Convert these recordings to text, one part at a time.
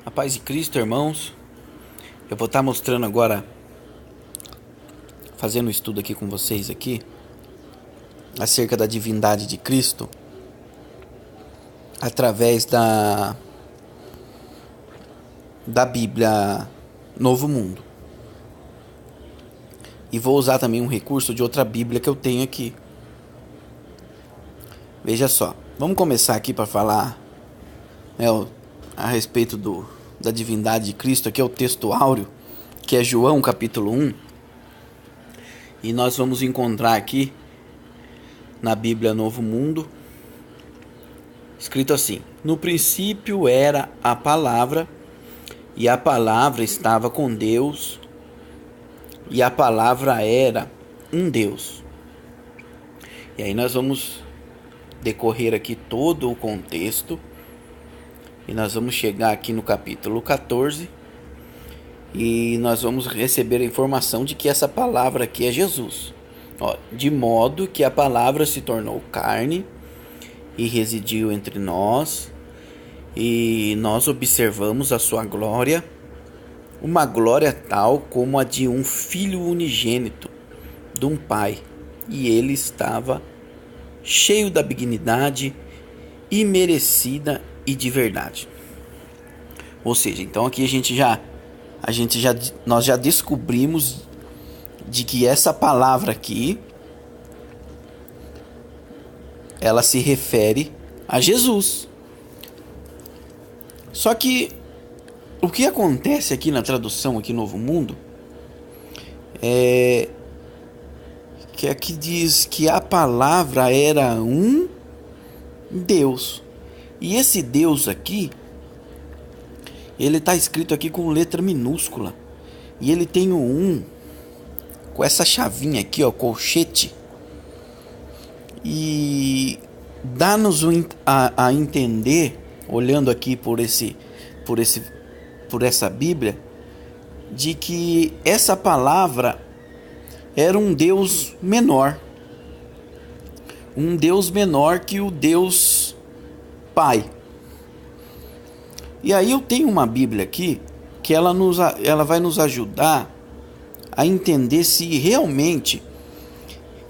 A paz de Cristo, irmãos. Eu vou estar mostrando agora, fazendo um estudo aqui com vocês aqui, acerca da divindade de Cristo, através da Bíblia Novo Mundo. E vou usar também um recurso de outra Bíblia que eu tenho aqui. Veja só, vamos começar aqui para falar a respeito da divindade de Cristo. Aqui é o texto áureo, que é João capítulo 1. E nós vamos encontrar aqui na Bíblia Novo Mundo, escrito assim: no princípio era a palavra, e a palavra estava com Deus, e a palavra era um Deus. E aí nós vamos decorrer aqui todo o contexto, e nós vamos chegar aqui no capítulo 14, e nós vamos receber a informação de que essa palavra aqui é Jesus. De modo que a palavra se tornou carne e residiu entre nós, e nós observamos a sua glória, uma glória tal como a de um filho unigênito de um pai, e ele estava cheio da benignidade imerecida e de verdade. Ou seja, então aqui nós já descobrimos de que essa palavra aqui, ela se refere a Jesus. Só que o que acontece aqui na tradução aqui Novo Mundo é que aqui diz que a palavra era um Deus. E esse Deus aqui, ele está escrito aqui com letra minúscula. E ele tem o 1 com essa chavinha aqui, colchete. E dá-nos a entender, olhando aqui por essa Bíblia, de que essa palavra era um Deus menor. Um Deus menor que o Deus Pai. E aí eu tenho uma Bíblia aqui que ela vai nos ajudar a entender se realmente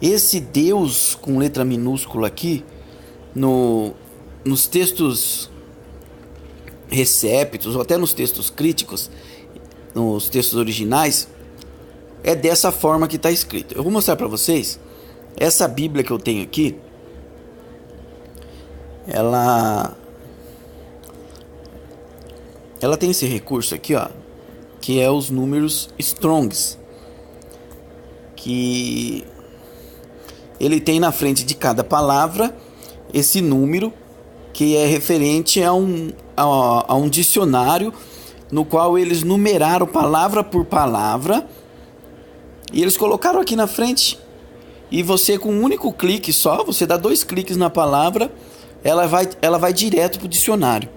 esse Deus com letra minúscula aqui nos textos recéptos, ou até nos textos críticos, nos textos originais, é dessa forma que está escrito. Eu vou mostrar para vocês essa Bíblia que eu tenho aqui. Ela tem esse recurso aqui, que é os números Strongs, que ele tem na frente de cada palavra esse número que é referente a um dicionário, no qual eles numeraram palavra por palavra e eles colocaram aqui na frente. E você, com um único clique só, você dá 2 cliques na palavra, ela vai direto para o dicionário.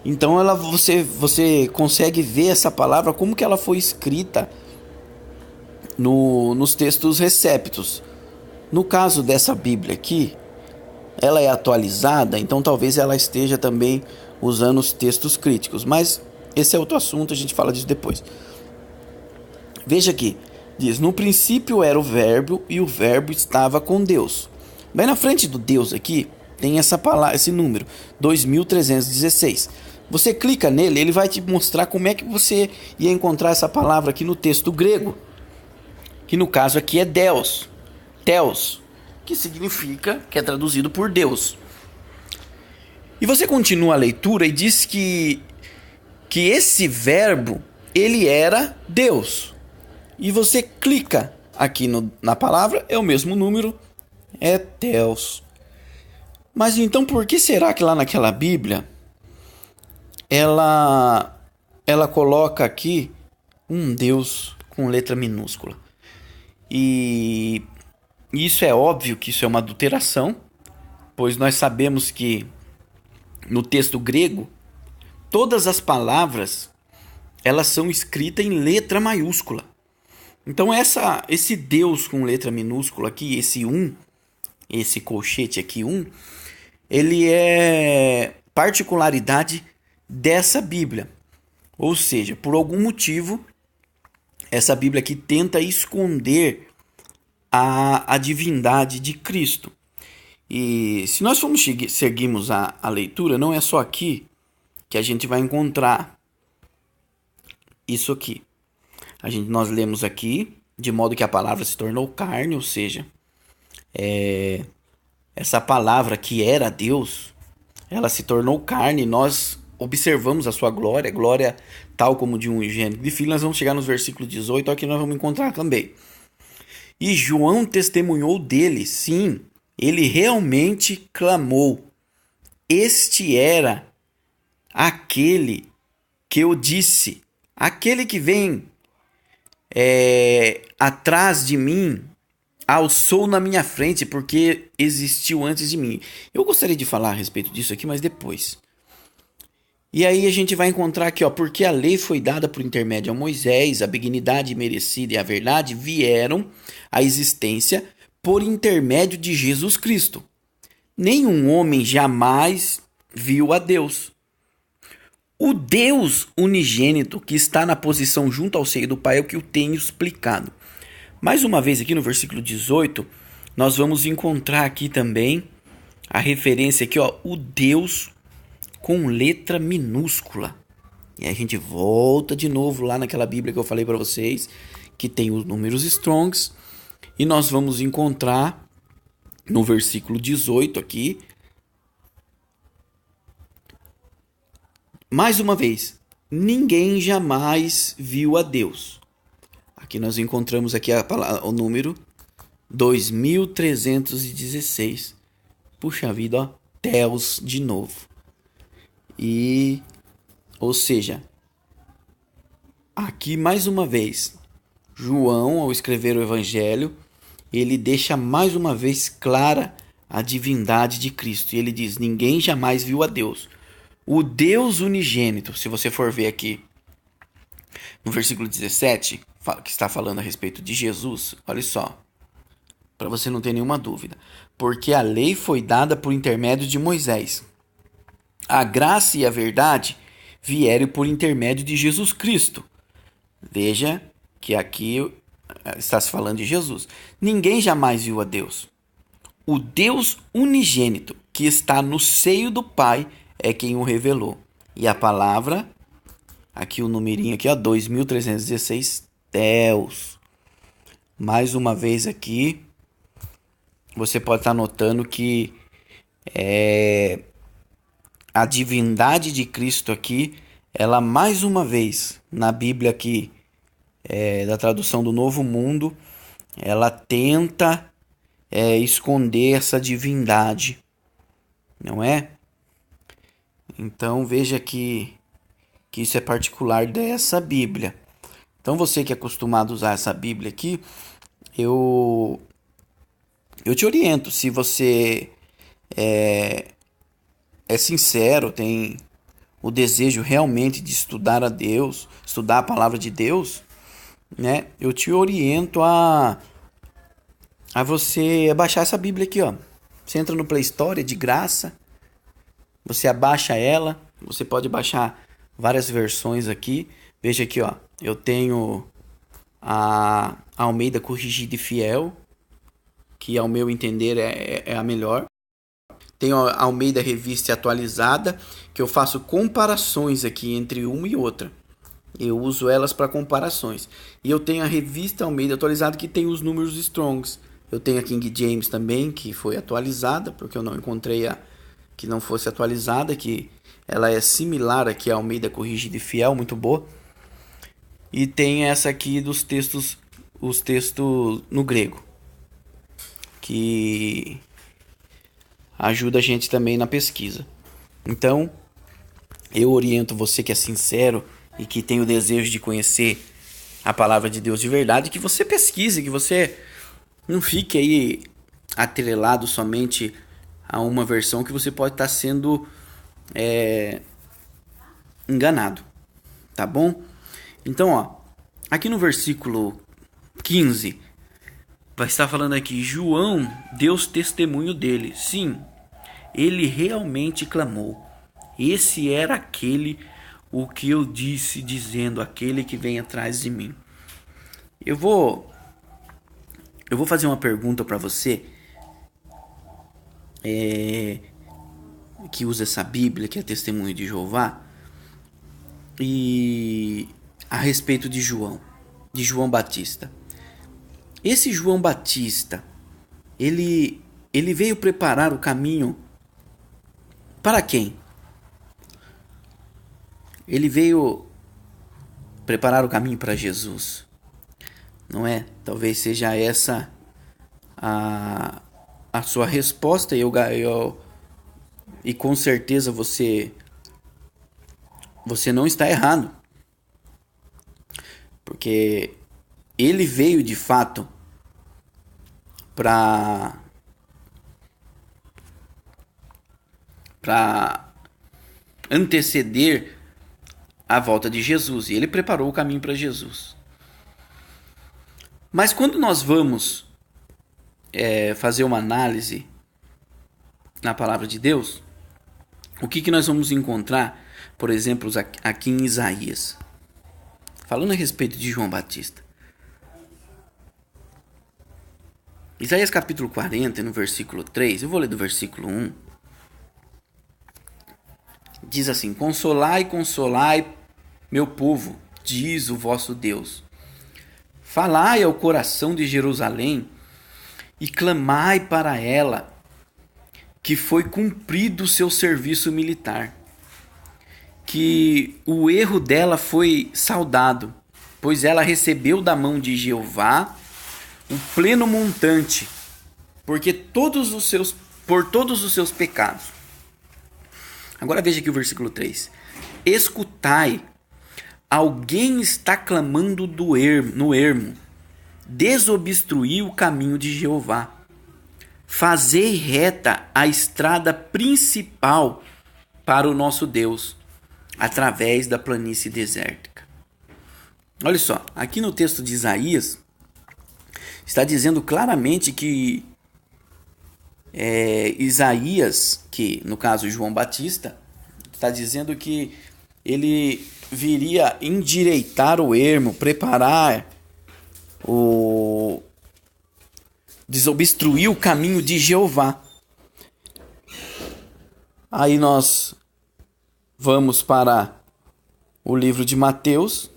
Então você consegue ver essa palavra como que ela foi escrita nos textos recéptos. No caso dessa Bíblia aqui, ela é atualizada, então talvez ela esteja também usando os textos críticos. Mas esse é outro assunto, a gente fala disso depois. Veja aqui, diz: no princípio era o verbo, e o verbo estava com Deus. Bem na frente do Deus aqui tem essa palavra, esse número 2316. Você clica nele, ele vai te mostrar como é que você ia encontrar essa palavra aqui no texto grego, que no caso aqui é Deus, Theos, que significa, que é traduzido por Deus. E você continua a leitura e diz que esse verbo, ele era Deus. E você clica aqui na palavra, é o mesmo número, é Theos. Mas então por que será que lá naquela Bíblia ela coloca aqui um Deus com letra minúscula? E isso é óbvio que isso é uma adulteração, pois nós sabemos que no texto grego todas as palavras elas são escritas em letra maiúscula. Então esse Deus com letra minúscula aqui, esse colchete aqui, ele é particularidade dessa Bíblia. Ou seja, por algum motivo, essa Bíblia aqui tenta esconder a divindade de Cristo. E se nós formos seguirmos a leitura, não é só aqui que a gente vai encontrar isso aqui. Nós lemos aqui, de modo que a palavra se tornou carne, ou seja, essa palavra que era Deus, ela se tornou carne e nós observamos a sua glória, glória tal como de um unigênito de filho. Nós vamos chegar nos versículos 18, aqui nós vamos encontrar também. E João testemunhou dele, sim, ele realmente clamou. Este era aquele que eu disse, aquele que vem atrás de mim, alçou na minha frente, porque existiu antes de mim. Eu gostaria de falar a respeito disso aqui, mas depois. E aí a gente vai encontrar aqui, porque a lei foi dada por intermédio a Moisés, a benignidade merecida e a verdade vieram à existência por intermédio de Jesus Cristo. Nenhum homem jamais viu a Deus. O Deus unigênito que está na posição junto ao seio do Pai é o que eu tenho explicado. Mais uma vez aqui no versículo 18, nós vamos encontrar aqui também a referência aqui, o Deus com letra minúscula. E aí a gente volta de novo lá naquela Bíblia que eu falei para vocês, que tem os números Strongs, e nós vamos encontrar no versículo 18 aqui, mais uma vez, ninguém jamais viu a Deus. Aqui nós encontramos aqui o número 2316. Puxa vida, Theos de novo. E, ou seja, aqui mais uma vez, João, ao escrever o Evangelho, ele deixa mais uma vez clara a divindade de Cristo. E ele diz, ninguém jamais viu a Deus. O Deus unigênito, se você for ver aqui no versículo 17, que está falando a respeito de Jesus, olha só, para você não ter nenhuma dúvida. Porque a lei foi dada por intermédio de Moisés. A graça e a verdade vieram por intermédio de Jesus Cristo. Veja que aqui está se falando de Jesus. Ninguém jamais viu a Deus. O Deus unigênito que está no seio do Pai é quem o revelou. E a palavra, aqui o numerinho aqui, 2316, Theos. Mais uma vez aqui, você pode estar notando que a divindade de Cristo aqui, ela mais uma vez, na Bíblia aqui, da tradução do Novo Mundo, ela tenta esconder essa divindade, não é? Então veja que isso é particular dessa Bíblia. Então você que é acostumado a usar essa Bíblia aqui, eu te oriento, se você é sincero, tem o desejo realmente de estudar a Deus, estudar a palavra de Deus, né? Eu te oriento a você baixar essa Bíblia aqui, Você entra no Play Store, é de graça. Você abaixa ela, você pode baixar várias versões aqui. Veja aqui, eu tenho a Almeida Corrigida e Fiel, que ao meu entender é a melhor. Tenho a Almeida Revista e Atualizada, que eu faço comparações aqui entre uma e outra. Eu uso elas para comparações. E eu tenho a Revista Almeida Atualizada, que tem os números Strongs. Eu tenho a King James também, que foi atualizada, porque eu não encontrei a que não fosse atualizada, que ela é similar aqui à Almeida Corrigida e Fiel, muito boa. E tem essa aqui dos textos, os textos no grego, que ajuda a gente também na pesquisa. Então, eu oriento você que é sincero e que tem o desejo de conhecer a palavra de Deus de verdade, que você pesquise, que você não fique aí atrelado somente a uma versão que você pode estar sendo enganado, tá bom? Então, aqui no versículo 15, vai estar falando aqui, João deu testemunho dele. Sim, ele realmente clamou. Esse era aquele o que eu disse, dizendo, aquele que vem atrás de mim. Eu vou fazer uma pergunta para você, que usa essa Bíblia, que é Testemunho de Jeová, e a respeito de João Batista. Esse João Batista, ele veio preparar o caminho para quem? Ele veio preparar o caminho para Jesus, não é? Talvez seja essa a sua resposta, e com certeza você não está errado, porque ele veio de fato para anteceder a volta de Jesus, e ele preparou o caminho para Jesus. Mas quando nós vamos fazer uma análise na palavra de Deus, o que nós vamos encontrar, por exemplo, aqui em Isaías, falando a respeito de João Batista. Isaías capítulo 40, no versículo 3, eu vou ler do versículo 1. Diz assim: Consolai, consolai, meu povo, diz o vosso Deus. Falai ao coração de Jerusalém e clamai para ela, que foi cumprido o seu serviço militar, que o erro dela foi saudado, pois ela recebeu da mão de Jeová o pleno montante, por todos os seus pecados. Agora veja aqui o versículo 3. Escutai, alguém está clamando no ermo, desobstruí o caminho de Jeová. Fazei reta a estrada principal para o nosso Deus, através da planície desértica. Olha só, aqui no texto de Isaías, está dizendo claramente que Isaías, que no caso João Batista, está dizendo que ele viria endireitar o ermo, preparar desobstruir o caminho de Jeová. Aí nós vamos para o livro de Mateus,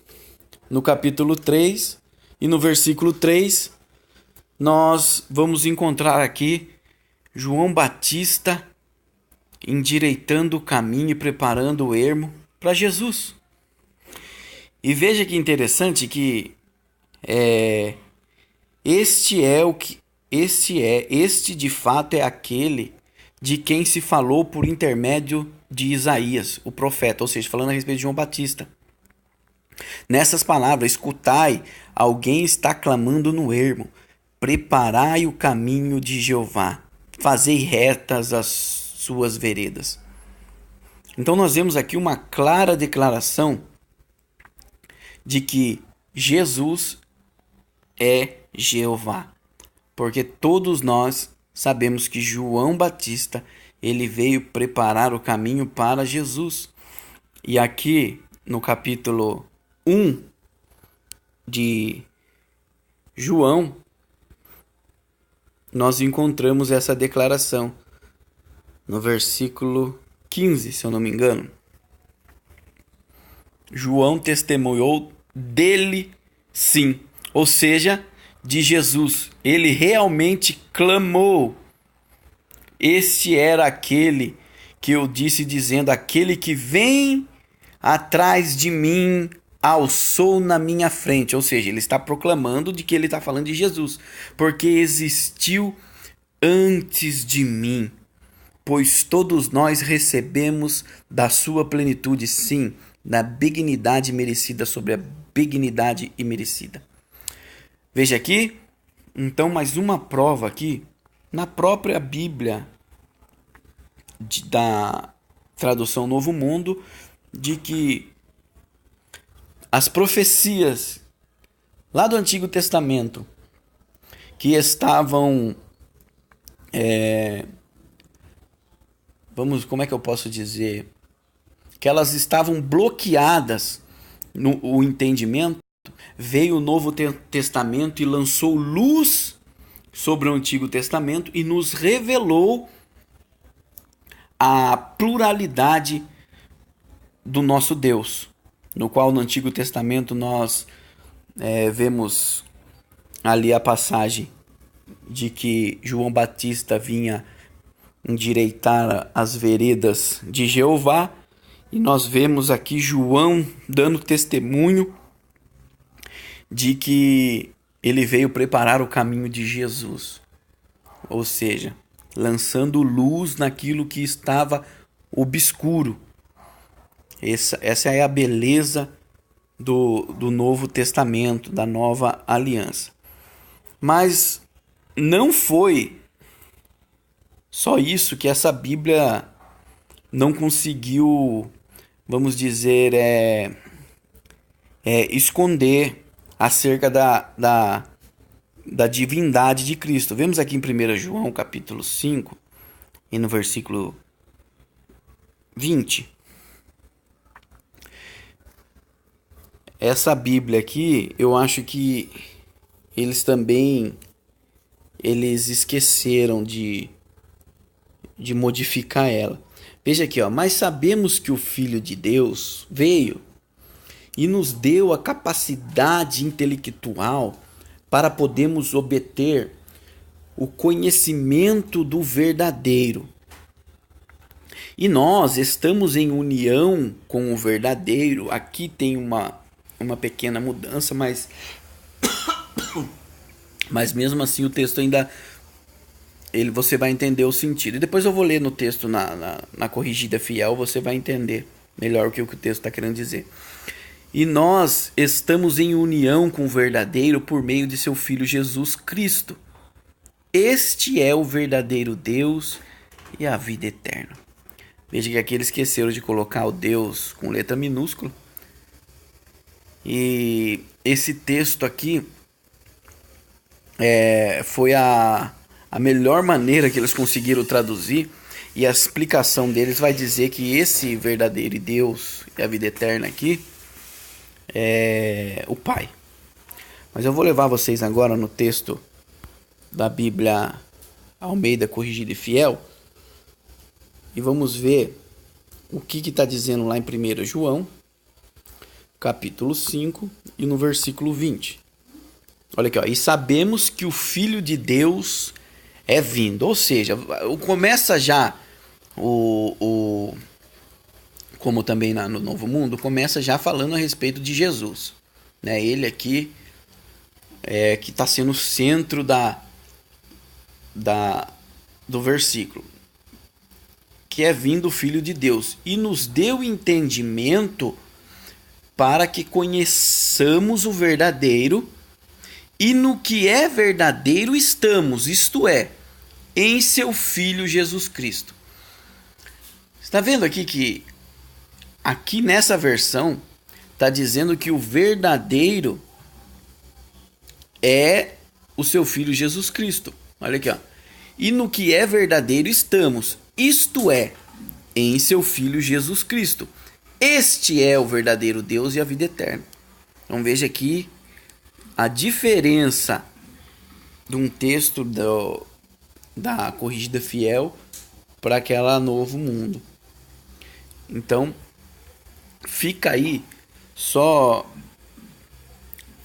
no capítulo 3, e no versículo 3, nós vamos encontrar aqui João Batista endireitando o caminho e preparando o ermo para Jesus. E veja que interessante que este de fato é aquele de quem se falou por intermédio de Isaías, o profeta, ou seja, falando a respeito de João Batista. Nessas palavras, escutai, alguém está clamando no ermo, preparai o caminho de Jeová, fazei retas as suas veredas. Então nós vemos aqui uma clara declaração de que Jesus é Jeová, porque todos nós sabemos que João Batista, ele veio preparar o caminho para Jesus. E aqui no capítulo 1 de João, nós encontramos essa declaração no versículo 15, se eu não me engano. João testemunhou dele, sim, ou seja, de Jesus. Ele realmente clamou. Este era aquele que eu disse, dizendo: aquele que vem atrás de mim alçou na minha frente. Ou seja, ele está proclamando de que ele está falando de Jesus, porque existiu antes de mim, pois todos nós recebemos da sua plenitude, sim, da benignidade merecida sobre a benignidade imerecida. Veja aqui, então, mais uma prova aqui, na própria Bíblia da tradução Novo Mundo, de que as profecias lá do Antigo Testamento, que estavam, como é que eu posso dizer? que elas estavam bloqueadas no o entendimento, veio o Novo Testamento e lançou luz sobre o Antigo Testamento e nos revelou a pluralidade do nosso Deus, no qual no Antigo Testamento nós vemos ali a passagem de que João Batista vinha endireitar as veredas de Jeová, e nós vemos aqui João dando testemunho de que ele veio preparar o caminho de Jesus, ou seja, lançando luz naquilo que estava obscuro. Essa é a beleza do Novo Testamento, da Nova Aliança. Mas não foi só isso que essa Bíblia não conseguiu, vamos dizer, esconder acerca da divindade de Cristo. Vemos aqui em 1 João capítulo 5 e no versículo 20. Essa Bíblia aqui, eu acho que eles esqueceram de modificar ela. Veja aqui, ó, mas sabemos que o Filho de Deus veio e nos deu a capacidade intelectual para podermos obter o conhecimento do verdadeiro. E nós estamos em união com o verdadeiro. Aqui tem uma pequena mudança, mas mesmo assim o texto ainda você vai entender o sentido. E depois eu vou ler no texto na corrigida fiel, você vai entender melhor o que o texto está querendo dizer. E nós estamos em união com o verdadeiro por meio de seu Filho Jesus Cristo. Este é o verdadeiro Deus e a vida eterna. Veja que aqui eles esqueceram de colocar o Deus com letra minúscula. E esse texto aqui foi a melhor maneira que eles conseguiram traduzir. E a explicação deles vai dizer que esse verdadeiro Deus e a vida eterna aqui é o Pai. Mas eu vou levar vocês agora no texto da Bíblia Almeida Corrigida e Fiel. E vamos ver o que está dizendo lá em 1 João, capítulo 5 e no versículo 20. Olha aqui, ó. E sabemos que o Filho de Deus é vindo. Ou seja, começa já como também no Novo Mundo, começa já falando a respeito de Jesus, né? Ele aqui que está sendo o centro do versículo, que é vindo o Filho de Deus, e nos deu entendimento para que conheçamos o verdadeiro, e no que é verdadeiro estamos, isto é, em seu Filho Jesus Cristo. Está vendo aqui que aqui nessa versão está dizendo que o verdadeiro é o seu Filho Jesus Cristo. Olha aqui, ó. E no que é verdadeiro estamos, isto é, em seu Filho Jesus Cristo. Este é o verdadeiro Deus e a vida eterna. Então veja aqui a diferença de um texto da Corrigida Fiel para aquela Novo Mundo. Então fica aí só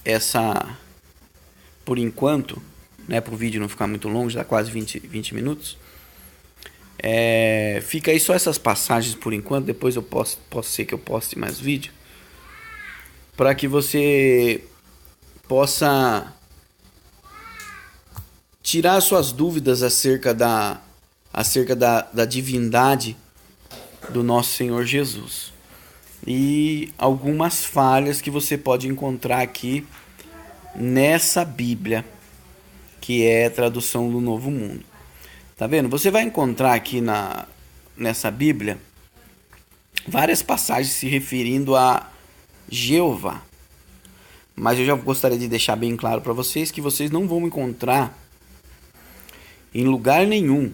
essa, por enquanto, né, para o vídeo não ficar muito longo, já quase 20 minutos. Fica aí só essas passagens por enquanto, depois eu posso ser que eu poste mais vídeo, para que você possa tirar suas dúvidas acerca da divindade do nosso Senhor Jesus e algumas falhas que você pode encontrar aqui nessa Bíblia, que é a tradução do Novo Mundo. Tá vendo? Você vai encontrar aqui nessa Bíblia várias passagens se referindo a Jeová. Mas eu já gostaria de deixar bem claro para vocês que vocês não vão encontrar em lugar nenhum,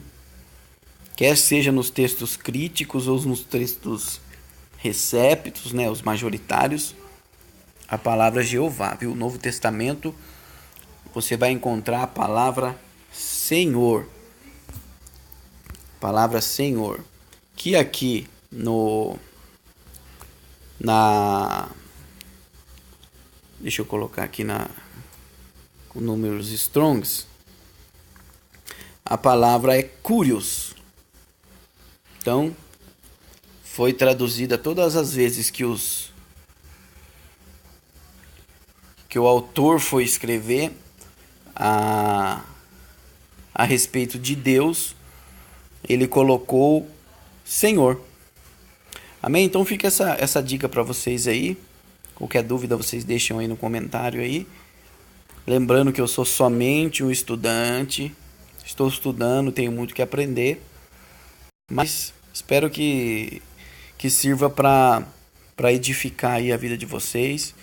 quer seja nos textos críticos ou nos textos receptos, né, os majoritários, a palavra Jeová, viu? No Novo Testamento você vai encontrar a palavra Senhor. Palavra Senhor. Que aqui deixa eu colocar aqui com números Strongs. A palavra é Curios. Então, foi traduzida todas as vezes que o autor foi escrever a respeito de Deus, ele colocou Senhor. Amém? Então fica essa dica para vocês aí. Qualquer dúvida vocês deixam aí no comentário aí. Lembrando que eu sou somente um estudante. Estou estudando, tenho muito que aprender. Mas espero que sirva para edificar aí a vida de vocês.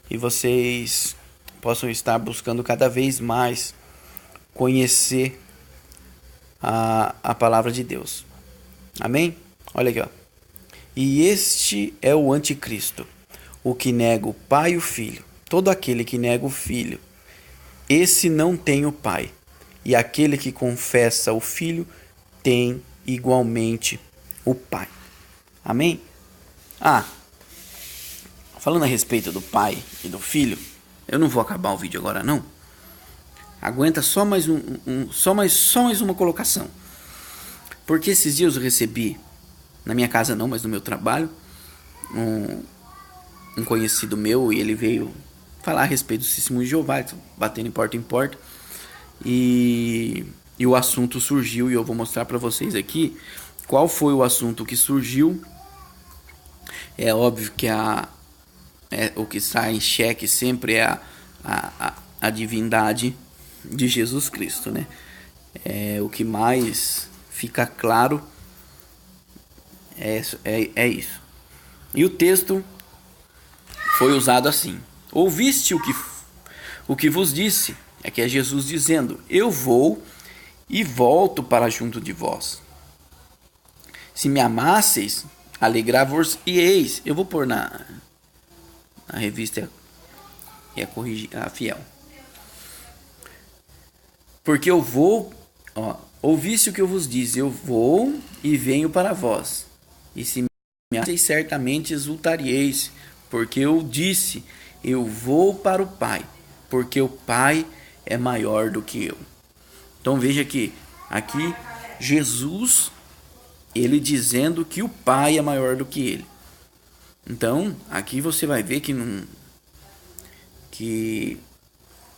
E vocês possam estar buscando cada vez mais conhecer a palavra de Deus. Amém? Olha aqui, ó. E este é o anticristo, o que nega o Pai e o Filho. Todo aquele que nega o Filho, esse não tem o Pai. E aquele que confessa o Filho tem igualmente o Pai. Amém? Falando a respeito do Pai e do Filho, eu não vou acabar o vídeo agora não. Aguenta só mais só mais uma colocação. Porque esses dias eu recebi, na minha casa não, mas no meu trabalho, um conhecido meu, e ele veio falar a respeito do testemunho de Jeová, batendo em porta, e o assunto surgiu, e eu vou mostrar para vocês aqui qual foi o assunto que surgiu. É óbvio que o que sai em xeque sempre é a divindade de Jesus Cristo, né? O que mais fica claro é isso. E o texto foi usado assim: ouviste o que vos disse? É que é Jesus dizendo: eu vou e volto para junto de vós. Se me amasseis, alegrar-vos-eis. Eu vou pôr na revista e a Fiel. Porque eu vou, ouviste o que eu vos disse, eu vou e venho para vós. E se me amasseis, certamente exultareis, porque eu disse, eu vou para o Pai, porque o Pai é maior do que eu. Então veja que aqui Jesus, ele dizendo que o Pai é maior do que ele. Então aqui você vai ver que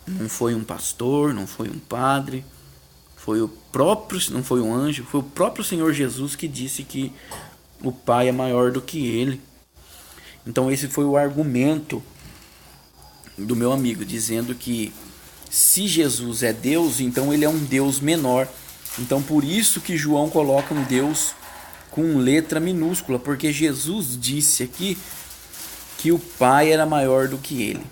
não foi um pastor, não foi um padre, não foi um anjo, foi o próprio Senhor Jesus que disse que o Pai é maior do que ele. Então esse foi o argumento do meu amigo, dizendo que se Jesus é Deus, então ele é um Deus menor. Então por isso que João coloca um Deus com letra minúscula, porque Jesus disse aqui que o Pai era maior do que ele.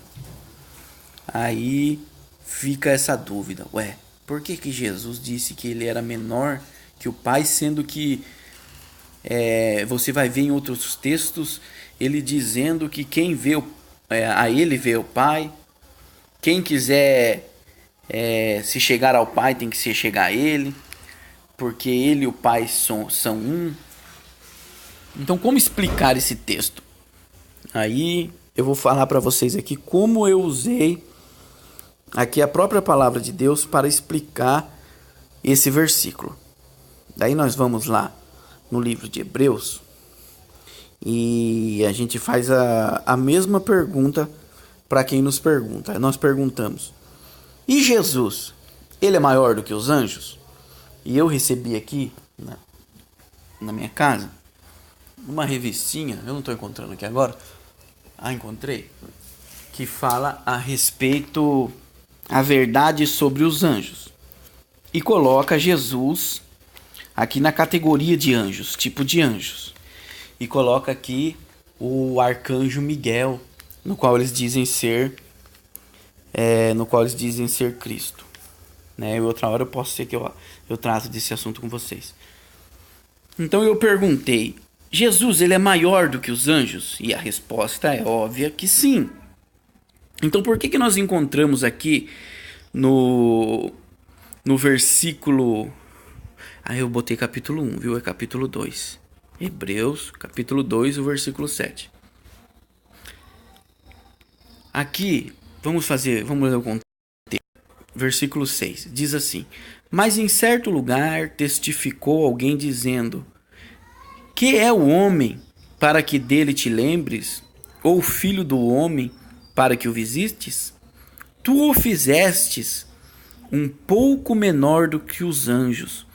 Aí fica essa dúvida, por que Jesus disse que ele era menor que o Pai, sendo que você vai ver em outros textos ele dizendo que quem vê a ele vê o Pai, quem quiser se chegar ao Pai tem que se chegar a ele, porque ele e o Pai são um. Então como explicar esse texto? Aí eu vou falar para vocês aqui como eu usei aqui a própria palavra de Deus para explicar esse versículo. Daí nós vamos lá no livro de Hebreus e a gente faz a mesma pergunta para quem nos pergunta. Nós perguntamos: e Jesus, ele é maior do que os anjos? E eu recebi aqui na minha casa uma revistinha, eu não estou encontrando aqui agora. Encontrei, que fala a respeito a verdade sobre os anjos e coloca Jesus aqui na categoria de anjos, tipo de anjos, e coloca aqui o arcanjo Miguel, no qual eles dizem ser Cristo, né? E outra hora eu posso ser que eu trato desse assunto com vocês. Então eu perguntei: Jesus, ele é maior do que os anjos? E a resposta é óbvia que sim. Então por que nós encontramos aqui no versículo... eu botei capítulo 1, viu? É capítulo 2. Hebreus, capítulo 2, o versículo 7. Aqui, vamos ler o contexto. Versículo 6, diz assim: Mas em certo lugar testificou alguém dizendo: Que é o homem para que dele te lembres? Ou o filho do homem para que o visites? Tu o fizestes um pouco menor do que os anjos.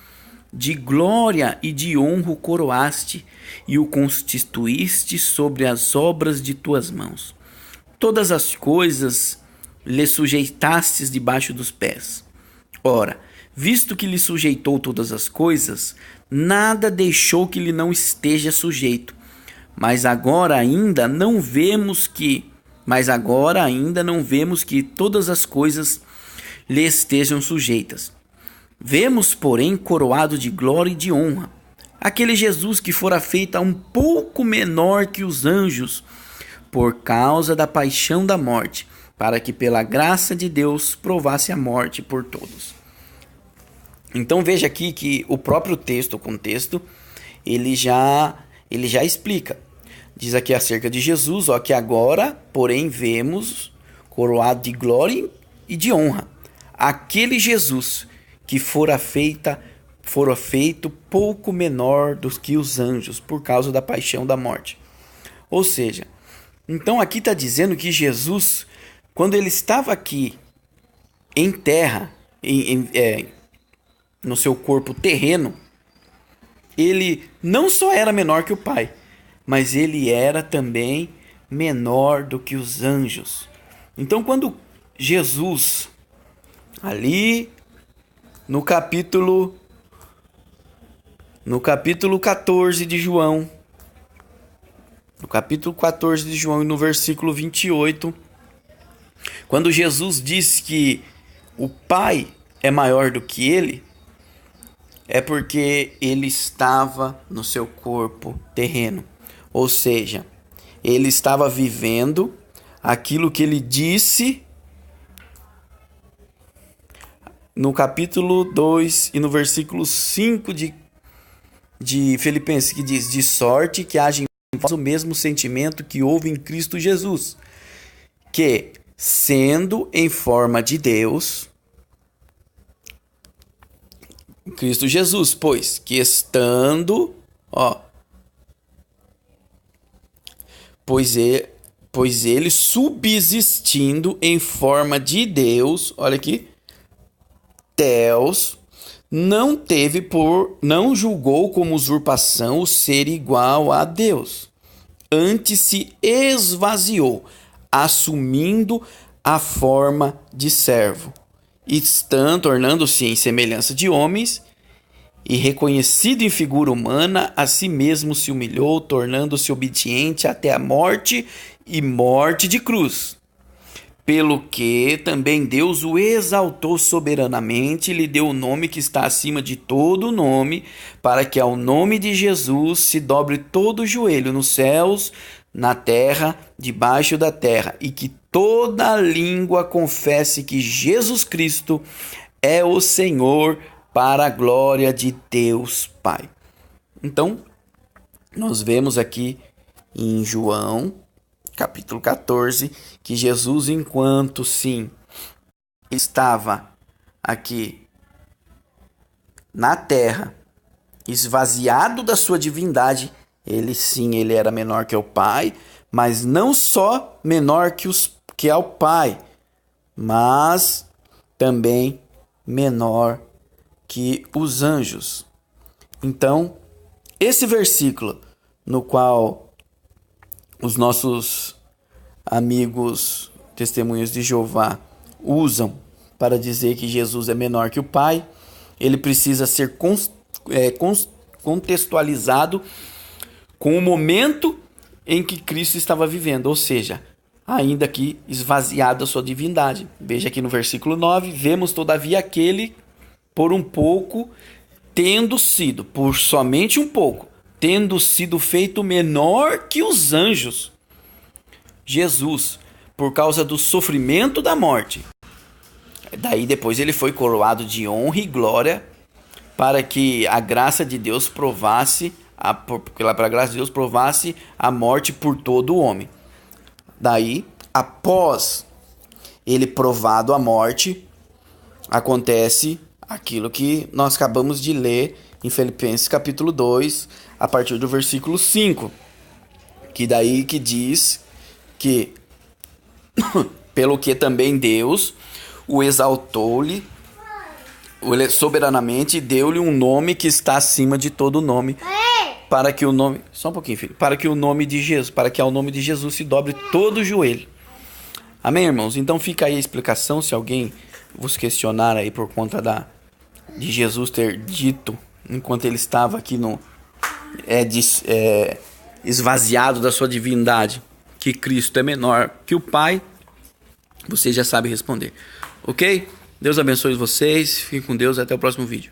De glória e de honra o coroaste e o constituíste sobre as obras de tuas mãos. Todas as coisas lhe sujeitastes debaixo dos pés. Ora, visto que lhe sujeitou todas as coisas, nada deixou que lhe não esteja sujeito. Mas agora ainda não vemos que todas as coisas lhe estejam sujeitas. Vemos, porém, coroado de glória e de honra aquele Jesus que fora feito um pouco menor que os anjos, por causa da paixão da morte, para que pela graça de Deus provasse a morte por todos. Então veja aqui que o próprio texto, o contexto, ele já explica. Diz aqui acerca de Jesus, que agora, porém, vemos coroado de glória e de honra aquele Jesus que fora feito pouco menor do que os anjos, por causa da paixão da morte. Ou seja, então aqui está dizendo que Jesus, quando ele estava aqui em terra, no seu corpo terreno, ele não só era menor que o Pai, mas ele era também menor do que os anjos. Então quando Jesus, ali no capítulo 14 de João, e no versículo 28, quando Jesus diz que o Pai é maior do que ele, é porque ele estava no seu corpo terreno. Ou seja, ele estava vivendo aquilo que ele disse no capítulo 2 e no versículo 5 de Filipenses, que diz: De sorte que haja em vós o mesmo sentimento que houve em Cristo Jesus, que, sendo em forma de Deus, Cristo Jesus, pois que estando, pois ele subsistindo em forma de Deus, olha aqui, Deus, não julgou como usurpação o ser igual a Deus. Antes se esvaziou, assumindo a forma de servo, e tornando-se em semelhança de homens, e reconhecido em figura humana, a si mesmo se humilhou, tornando-se obediente até a morte e morte de cruz. Pelo que também Deus o exaltou soberanamente e lhe deu o nome que está acima de todo nome, para que ao nome de Jesus se dobre todo o joelho nos céus, na terra, debaixo da terra, e que toda língua confesse que Jesus Cristo é o Senhor, para a glória de Deus Pai. Então, nós vemos aqui em João, capítulo 14, que Jesus, enquanto sim estava aqui na terra, esvaziado da sua divindade, ele era menor que o Pai, mas não só menor que ao Pai, mas também menor que os anjos. Então, esse versículo no qual os nossos amigos testemunhas de Jeová usam para dizer que Jesus é menor que o Pai, ele precisa ser contextualizado com o momento em que Cristo estava vivendo, ou seja, ainda que esvaziado a sua divindade. Veja aqui no versículo 9, vemos todavia aquele por um pouco, por somente um pouco, tendo sido feito menor que os anjos. Jesus, por causa do sofrimento da morte. Daí depois ele foi coroado de honra e glória para que a graça de Deus provasse pela graça de Deus provasse a morte por todo o homem. Daí, após ele provado a morte, acontece aquilo que nós acabamos de ler em Filipenses capítulo 2, a partir do versículo 5, que daí que diz que pelo que também Deus o exaltou-lhe soberanamente, deu-lhe um nome que está acima de todo nome, para que o nome, só um pouquinho, filho, para que o nome de Jesus, para que ao nome de Jesus se dobre todo o joelho. Amém, irmãos? Então fica aí a explicação, se alguém vos questionar aí por conta de Jesus ter dito, enquanto ele estava aqui esvaziado da sua divindade, que Cristo é menor que o Pai, você já sabe responder. Ok? Deus abençoe vocês, fiquem com Deus, até o próximo vídeo.